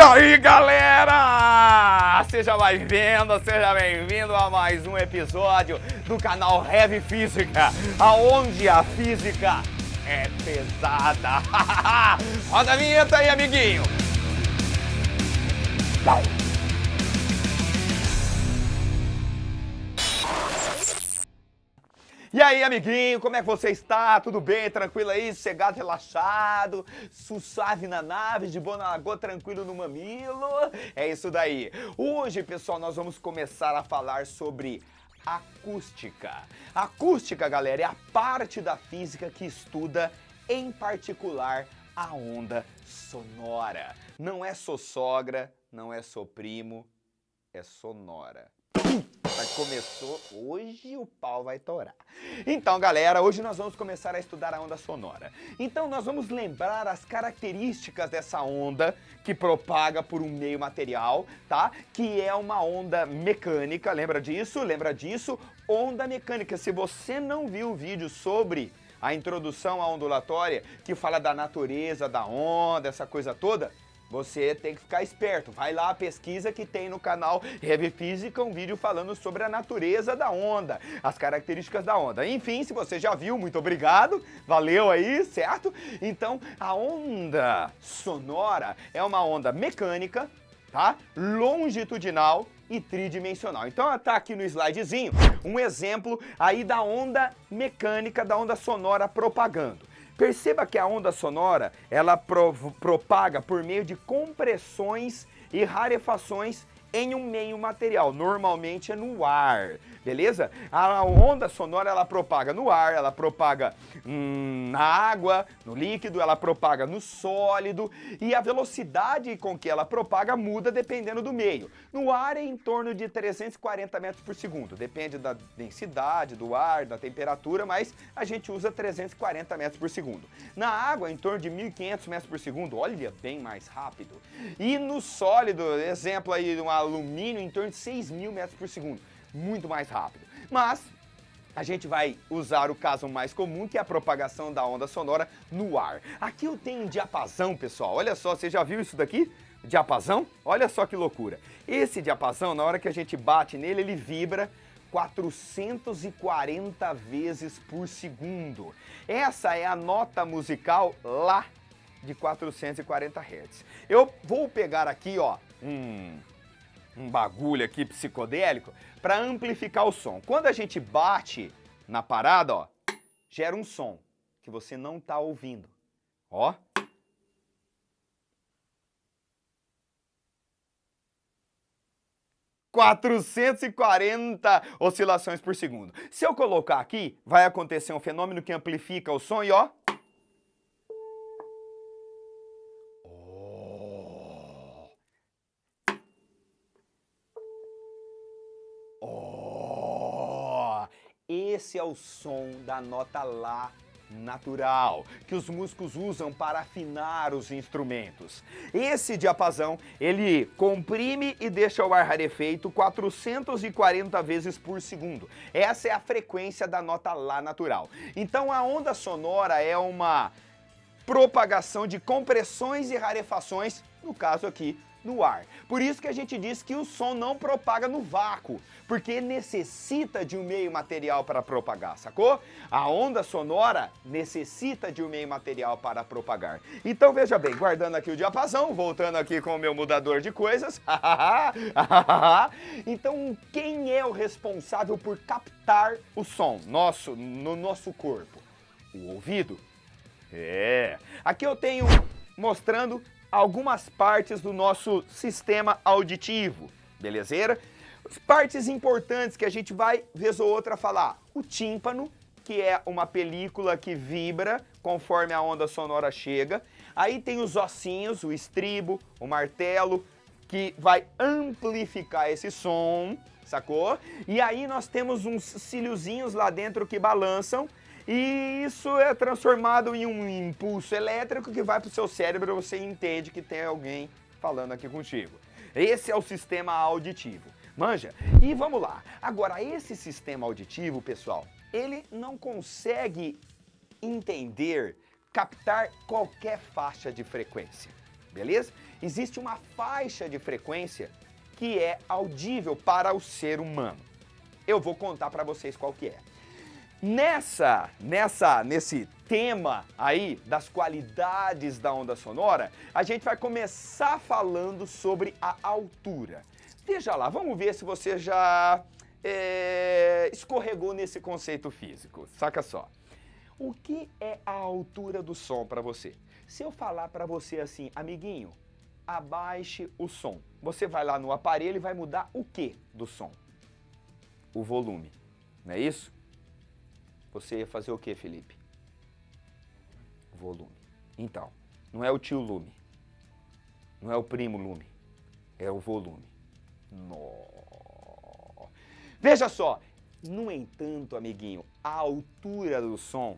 aí, galera! Seja bem-vindo a mais um episódio do canal Heavy Física, aonde a física é pesada. Roda a vinheta aí, amiguinho! E aí, amiguinho, como é que você está? Tudo bem? Tranquilo aí? Sossegado, relaxado? Suave na nave, de boa na lagoa, tranquilo no mamilo? É isso daí. Hoje, pessoal, nós vamos começar a falar sobre acústica. Acústica, galera, é a parte da física que estuda, em particular, a onda sonora. Não é só sogra, não é só primo, é sonora. Começou, hoje o pau vai torar. Então, galera, hoje nós vamos começar a estudar a onda sonora. Então, nós vamos lembrar as características dessa onda que propaga por um meio material, tá? Que é uma onda mecânica, lembra disso? Lembra disso? Onda mecânica. Se você não viu o vídeo sobre a introdução à ondulatória, que fala da natureza da onda, essa coisa toda, você tem que ficar esperto. Vai lá, pesquisa que tem no canal Heavy Física um vídeo falando sobre a natureza da onda, as características da onda. Enfim, se você já viu, muito obrigado, valeu aí, certo? Então, a onda sonora é uma onda mecânica, tá? Longitudinal e tridimensional. Então, tá aqui no slidezinho um exemplo aí da onda mecânica, da onda sonora propagando. Perceba que a onda sonora, ela propaga por meio de compressões e rarefações em um meio material, normalmente é no ar, beleza? A onda sonora, ela propaga no ar, ela propaga na água, no líquido, ela propaga no sólido, e a velocidade com que ela propaga muda dependendo do meio. No ar é em torno de 340 metros por segundo, depende da densidade do ar, da temperatura, mas a gente usa 340 metros por segundo. Na água, em torno de 1.500 metros por segundo, olha, bem mais rápido. E no sólido, exemplo aí, um alumínio, em torno de 6.000 metros por segundo, muito mais rápido. Mas a gente vai usar o caso mais comum, que é a propagação da onda sonora no ar. Aqui eu tenho um diapasão, pessoal, olha só, você já viu isso daqui? Diapasão? Olha só que loucura. Esse diapasão, na hora que a gente bate nele, ele vibra 440 vezes por segundo. Essa é a nota musical Lá de 440 Hz. Eu vou pegar aqui, ó, um bagulho aqui psicodélico para amplificar o som. Quando a gente bate na parada, ó, gera um som que você não tá ouvindo. Ó. ...440 oscilações por segundo. Se eu colocar aqui, vai acontecer um fenômeno que amplifica o som e ó... Esse é o som da nota Lá natural, que os músicos usam para afinar os instrumentos. Esse diapasão, ele comprime e deixa o ar rarefeito 440 vezes por segundo. Essa é a frequência da nota Lá natural. Então a onda sonora é uma propagação de compressões e rarefações, no caso aqui, no ar. Por isso que a gente diz que o som não propaga no vácuo, porque necessita de um meio material para propagar, sacou? A onda sonora necessita de um meio material para propagar. Então veja bem, guardando aqui o diapasão, voltando aqui com o meu mudador de coisas. Então quem é o responsável por captar o som no nosso corpo? O ouvido. Aqui eu tenho mostrando algumas partes do nosso sistema auditivo, belezeira? As partes importantes que a gente vai, vez ou outra, falar. O tímpano, que é uma película que vibra conforme a onda sonora chega. Aí tem os ossinhos, o estribo, o martelo, que vai amplificar esse som, sacou? E aí nós temos uns cíliozinhos lá dentro que balançam, e isso é transformado em um impulso elétrico que vai para o seu cérebro e você entende que tem alguém falando aqui contigo. Esse é o sistema auditivo. Manja? E vamos lá. Agora, esse sistema auditivo, pessoal, ele não consegue entender, captar qualquer faixa de frequência. beleza? Existe uma faixa de frequência que é audível para o ser humano. Eu vou contar para vocês qual que é. Nesse tema aí das qualidades da onda sonora, a gente vai começar falando sobre a altura. Veja lá, vamos ver se você já escorregou nesse conceito físico. Saca só. O que é a altura do som para você? Se eu falar para você assim, amiguinho, abaixe o som. Você vai lá no aparelho e vai mudar o que do som? O volume, não é isso? Você ia fazer o que, Felipe? Volume. Então, não é o tio Lume, não é o primo Lume, é o volume. Nó. Veja só, no entanto, amiguinho, a altura do som,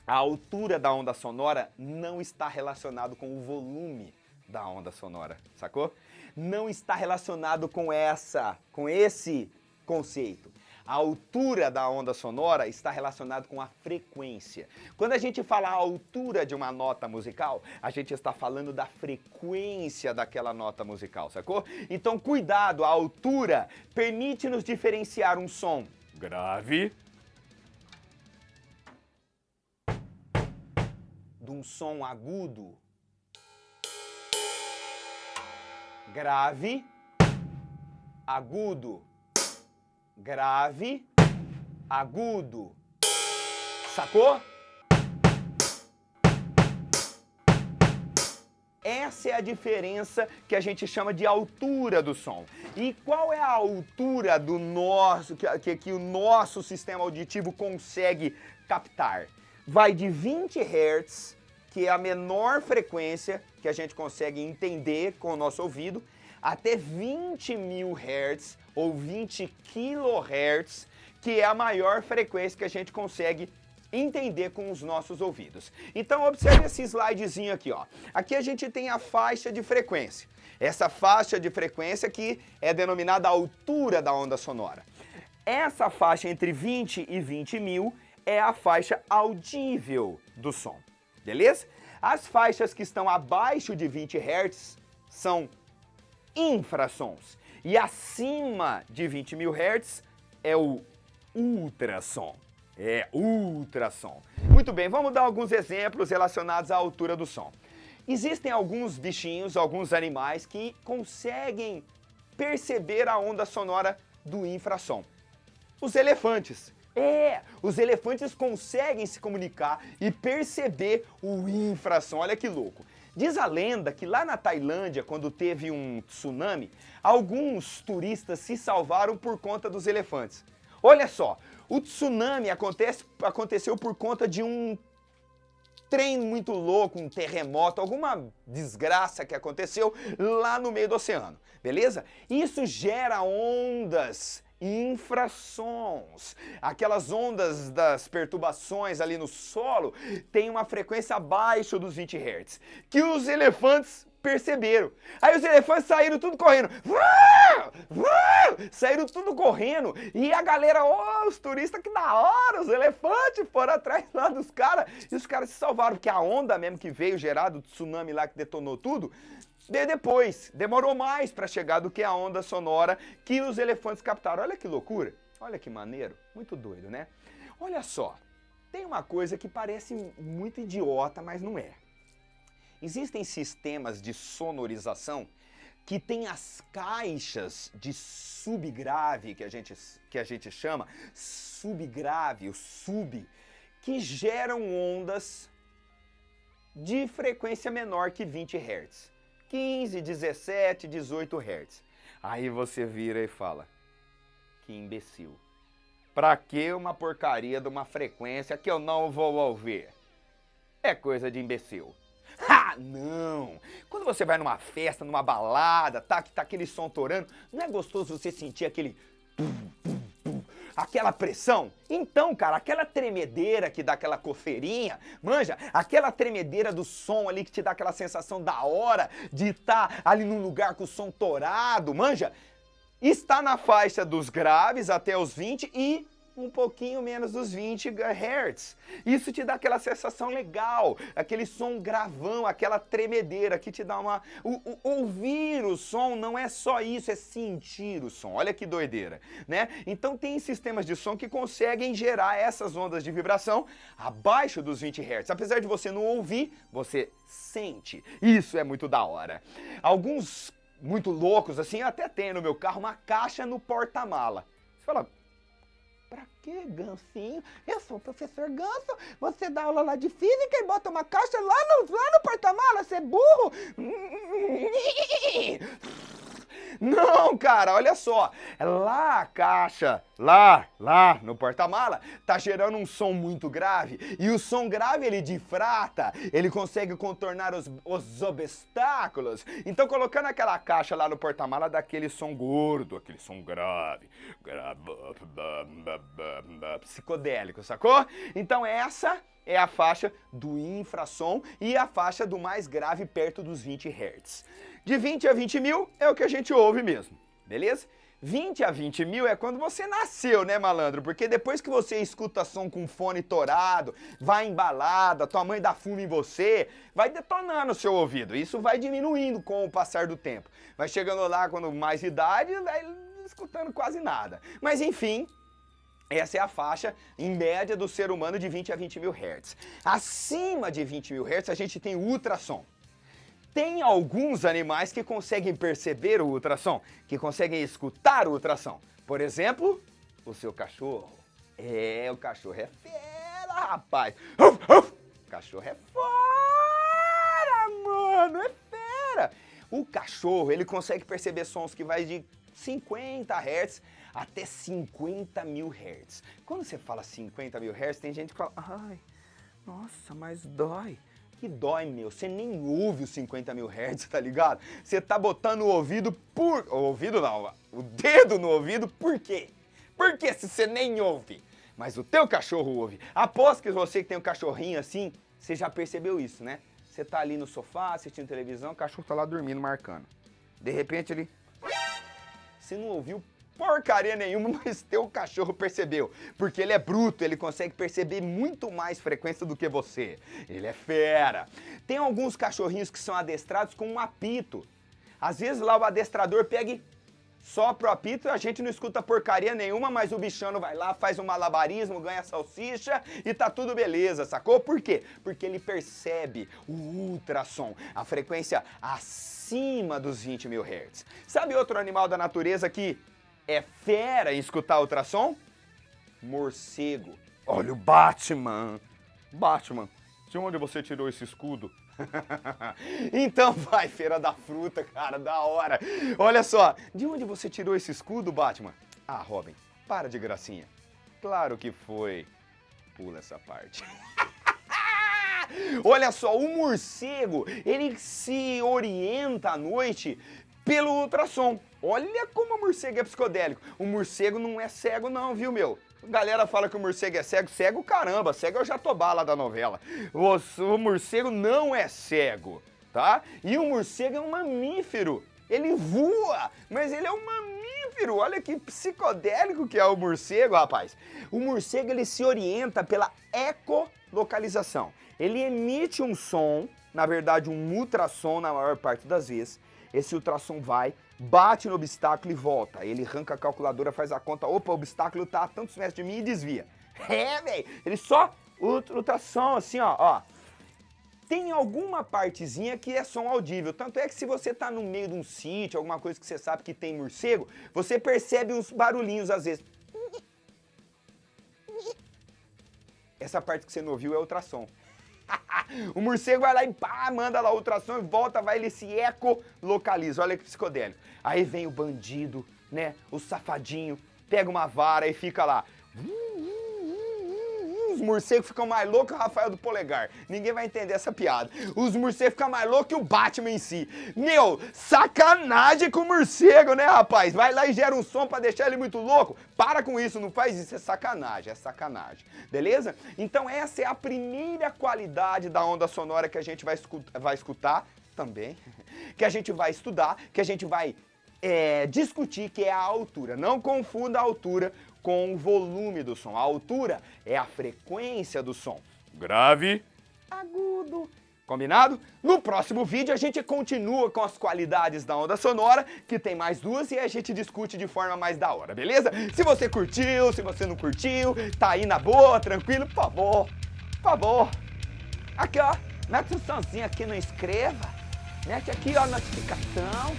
a altura da onda sonora não está relacionado com o volume da onda sonora, sacou? Não está relacionado com esse conceito. A altura da onda sonora está relacionada com a frequência. Quando a gente fala a altura de uma nota musical, a gente está falando da frequência daquela nota musical, sacou? Então, cuidado, a altura permite-nos diferenciar um som grave de um som agudo. Grave, agudo. Grave, agudo. Sacou? Essa é a diferença que a gente chama de altura do som. E qual é a altura do nosso que o nosso sistema auditivo consegue captar? Vai de 20 Hz, que é a menor frequência que a gente consegue entender com o nosso ouvido, até 20.000 Hz ou 20 kHz, que é a maior frequência que a gente consegue entender com os nossos ouvidos. Então observe esse slidezinho aqui, ó. Aqui a gente tem a faixa de frequência. Essa faixa de frequência que é denominada a altura da onda sonora. Essa faixa entre 20 e 20.000 é a faixa audível do som, beleza? As faixas que estão abaixo de 20 Hz são infrassons. E acima de 20.000 Hz é o ultrassom. É ultrassom. Muito bem, vamos dar alguns exemplos relacionados à altura do som. Existem alguns bichinhos, alguns animais que conseguem perceber a onda sonora do infrassom. Os elefantes. Os elefantes conseguem se comunicar e perceber o infrassom. Olha que louco. Diz a lenda que lá na Tailândia, quando teve um tsunami, alguns turistas se salvaram por conta dos elefantes. Olha só, o tsunami aconteceu por conta de um trem muito louco, um terremoto, alguma desgraça que aconteceu lá no meio do oceano, beleza? Isso gera ondas, infrassons. Aquelas ondas das perturbações ali no solo têm uma frequência abaixo dos 20 Hz, que os elefantes perceberam. Aí os elefantes saíram tudo correndo. Saíram tudo correndo. E a galera, os turistas, que da hora, os elefantes foram atrás lá dos caras. E os caras se salvaram, porque a onda mesmo que veio gerada, o tsunami lá que detonou tudo, veio depois. Demorou mais para chegar do que a onda sonora que os elefantes captaram. Olha que loucura. Olha que maneiro. Muito doido, né? Olha só. Tem uma coisa que parece muito idiota, mas não é. Existem sistemas de sonorização que tem as caixas de subgrave, que a gente chama, subgrave, o sub, que geram ondas de frequência menor que 20 Hz. 15, 17, 18 Hz. Aí você vira e fala, que imbecil. Pra que uma porcaria de uma frequência que eu não vou ouvir? É coisa de imbecil. Ah, não! Quando você vai numa festa, numa balada, que tá aquele som torando, não é gostoso você sentir aquele... aquela pressão? Então, cara, aquela tremedeira que dá aquela coceirinha, manja, aquela tremedeira do som ali que te dá aquela sensação da hora de estar ali num lugar com o som torado, manja, está na faixa dos graves até os 20 e um pouquinho menos dos 20 Hz. Isso te dá aquela sensação legal, aquele som gravão, aquela tremedeira que te dá uma... Ouvir o som não é só isso, é sentir o som. Olha que doideira, né? Então tem sistemas de som que conseguem gerar essas ondas de vibração abaixo dos 20 Hz. Apesar de você não ouvir, você sente. Isso é muito da hora. Alguns muito loucos, assim, eu até tenho no meu carro uma caixa no porta-mala. Você fala... Pra quê, Gansinho? Eu sou o professor Ganso, você dá aula lá de física e bota uma caixa lá no porta-mala, você é burro? Não, cara, olha só, lá a caixa, lá no porta-mala, tá gerando um som muito grave, e o som grave ele difrata, ele consegue contornar os obstáculos, então colocando aquela caixa lá no porta-mala dá aquele som gordo, aquele som grave, psicodélico, sacou? Então essa é a faixa do infrassom e a faixa do mais grave perto dos 20 Hz. De 20 a 20 mil é o que a gente ouve mesmo, beleza? 20 a 20 mil é quando você nasceu, né, malandro? Porque depois que você escuta som com fone torado, vai embalada, tua mãe dá fumo em você, vai detonando o seu ouvido. Isso vai diminuindo com o passar do tempo. Vai chegando lá quando mais idade, vai escutando quase nada. Mas enfim... Essa é a faixa, em média, do ser humano de 20 a 20 mil Hz. Acima de 20 mil Hz, a gente tem o ultrassom. Tem alguns animais que conseguem perceber o ultrassom, que conseguem escutar o ultrassom. Por exemplo, o seu cachorro. O cachorro é fera, rapaz. O cachorro é fora, mano, é fera. O cachorro, ele consegue perceber sons que vai de 50 Hz até 50 mil Hz. Quando você fala 50 mil Hz, tem gente que fala, ai, nossa, mas dói. Que dói, meu, você nem ouve os 50 mil Hz, tá ligado? Você tá botando o ouvido o ouvido não, o dedo no ouvido, por quê? Por que se você nem ouve? Mas o teu cachorro ouve. Aposto que você que tem um cachorrinho assim, você já percebeu isso, né? Você tá ali no sofá, assistindo televisão, o cachorro tá lá dormindo, marcando. De repente ele... Você não ouviu porcaria nenhuma, mas teu cachorro percebeu. Porque ele é bruto, ele consegue perceber muito mais frequência do que você. Ele é fera. Tem alguns cachorrinhos que são adestrados com um apito. Às vezes lá o adestrador pega e sopra o apito e a gente não escuta porcaria nenhuma, mas o bichano vai lá, faz um malabarismo, ganha salsicha e tá tudo beleza, sacou? Por quê? Porque ele percebe o ultrassom, a frequência acima dos 20 mil Hz. Sabe outro animal da natureza que é fera em escutar ultrassom? Morcego. Olha o Batman. Batman, de onde você tirou esse escudo? Então vai, feira da fruta, cara, da hora. Olha só, de onde você tirou esse escudo, Batman? Ah, Robin, para de gracinha. Claro que foi. Pula essa parte. Olha só, o morcego, ele se orienta à noite pelo ultrassom. Olha como o morcego é psicodélico. O morcego não é cego não, viu, meu? A galera fala que o morcego é cego. Cego caramba, cego é o Jatobá lá da novela. O morcego não é cego, tá? E o morcego é um mamífero. Ele voa, mas ele é um mamífero. Olha que psicodélico que é o morcego, rapaz. O morcego, ele se orienta pela ecolocalização. Ele emite um som, na verdade um ultrassom na maior parte das vezes. Esse ultrassom vai, bate no obstáculo e volta. Ele arranca a calculadora, faz a conta, opa, o obstáculo tá a tantos metros de mim e desvia. Velho, ele só ultrassom assim, ó. Tem alguma partezinha que é som audível, tanto é que se você tá no meio de um sítio, alguma coisa que você sabe que tem morcego, você percebe uns barulhinhos às vezes. Essa parte que você não ouviu é ultrassom. O morcego vai lá e pá, manda lá o ultrassom e volta, vai, ele se ecolocaliza, olha que psicodélico. Aí vem o bandido, né, o safadinho, pega uma vara e fica lá. Os morcegos ficam mais loucos que o Rafael do Polegar. Ninguém vai entender essa piada. Os morcegos ficam mais loucos que o Batman em si. Meu, sacanagem com o morcego, né, rapaz? Vai lá e gera um som pra deixar ele muito louco. Para com isso, não faz isso. É sacanagem, Beleza? Então essa é a primeira qualidade da onda sonora que a gente vai escutar também. Que a gente vai estudar, que a gente vai discutir, que é a altura. Não confunda a altura com o volume do som. A altura é a frequência do som. Grave, agudo. Combinado? No próximo vídeo a gente continua com as qualidades da onda sonora, que tem mais duas e a gente discute de forma mais da hora, beleza? Se você curtiu, se você não curtiu, tá aí na boa, tranquilo, por favor. Aqui, ó, mete um somzinho aqui, não inscreva. Mete aqui, ó, notificação,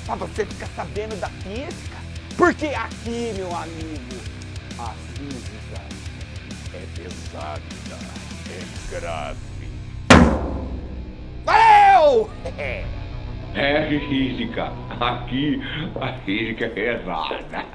pra você ficar sabendo da física. Porque aqui, meu amigo, a física é pesada, é grave. Valeu! É física. Aqui a física é pesada.